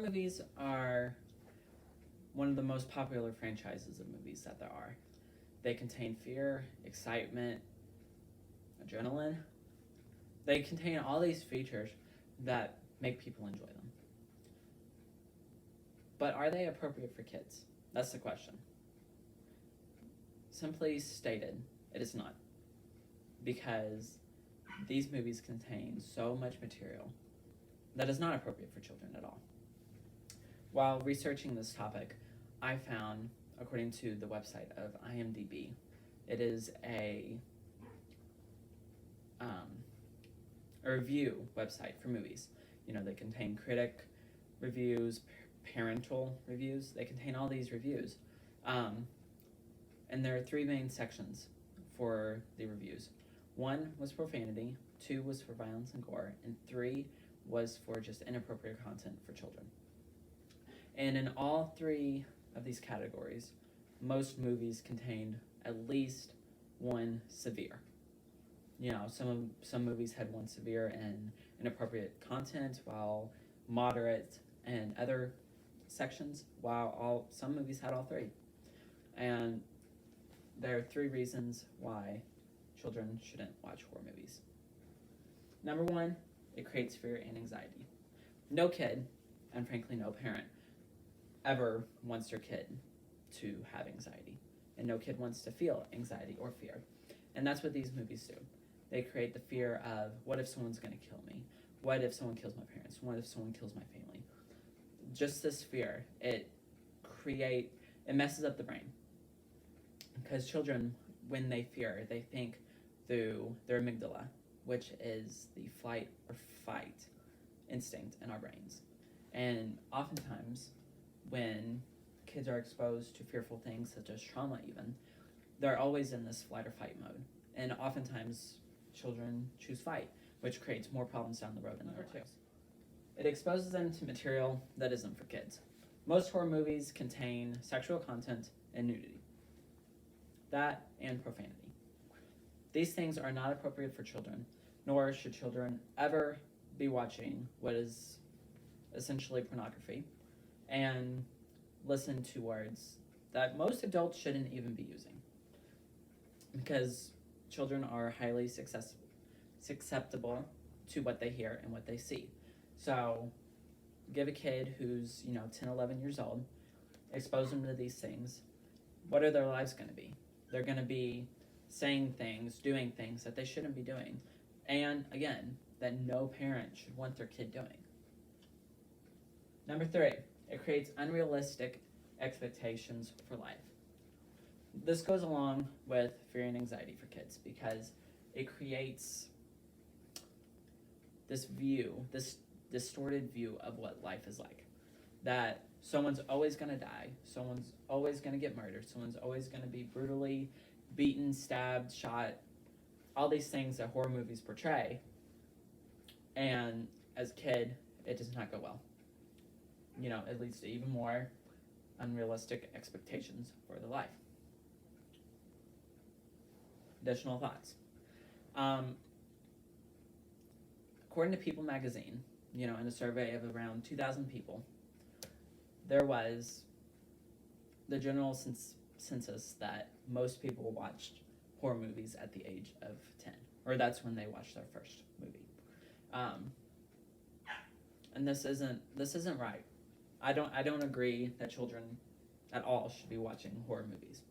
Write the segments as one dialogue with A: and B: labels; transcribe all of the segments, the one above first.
A: Movies are one of the most popular franchises of movies that there are. They contain fear, excitement, adrenaline. They contain all these features that make people enjoy them. But are they appropriate for kids? That's the question. Simply stated, it is not. Because these movies contain so much material that is not appropriate for children at all. While researching this topic, I found, according to the website of IMDb, it is a review website for movies. You know, they contain critic reviews, parental reviews. They contain all these reviews. And there are three main sections for the reviews. 1 was profanity, 2 was for violence and gore, and 3 was for just inappropriate content for children. And in all three of these categories, most movies contained at least one severe. You know, some movies had one severe and inappropriate content, while moderate and other sections, while some movies had all three. And there are 3 reasons why children shouldn't watch horror movies. Number 1, it creates fear and anxiety. No kid, and frankly no parent, ever wants their kid to have anxiety. And no kid wants to feel anxiety or fear. And that's what these movies do. They create the fear of, what if someone's going to kill me? What if someone kills my parents? What if someone kills my family? Just this fear, it messes up the brain. Because children, when they fear, they think through their amygdala, which is the flight or fight instinct in our brains. And oftentimes, when kids are exposed to fearful things, such as trauma even, they're always in this flight or fight mode. And oftentimes, children choose fight, which creates more problems down the road in their lives. It exposes them to material that isn't for kids. Most horror movies contain sexual content and nudity. That and profanity. These things are not appropriate for children, nor should children ever be watching what is essentially pornography and listen to words that most adults shouldn't even be using, because children are highly susceptible to what they hear and what they see. So give a kid who's 10, 11 years old, expose them to these things. What are their lives going to be? They're going to be saying things, doing things that they shouldn't be doing. And again, that no parent should want their kid doing. Number 3, it creates unrealistic expectations for life. This goes along with fear and anxiety for kids because it creates this distorted view of what life is like. That someone's always going to die, someone's always going to get murdered, someone's always going to be brutally beaten, stabbed, shot, all these things that horror movies portray. And as a kid, it does not go well. It leads to even more unrealistic expectations for the life. Additional thoughts. According to People magazine, in a survey of around 2,000 people, there was the general census that most people watched horror movies at the age of 10, or that's when they watched their first movie. And this isn't right. I don't agree that children at all should be watching horror movies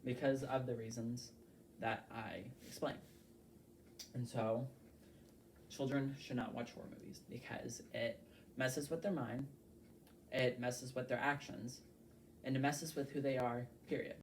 A: because of the reasons that I explained. And so, children should not watch horror movies because it messes with their mind, it messes with their actions, and it messes with who they are, period.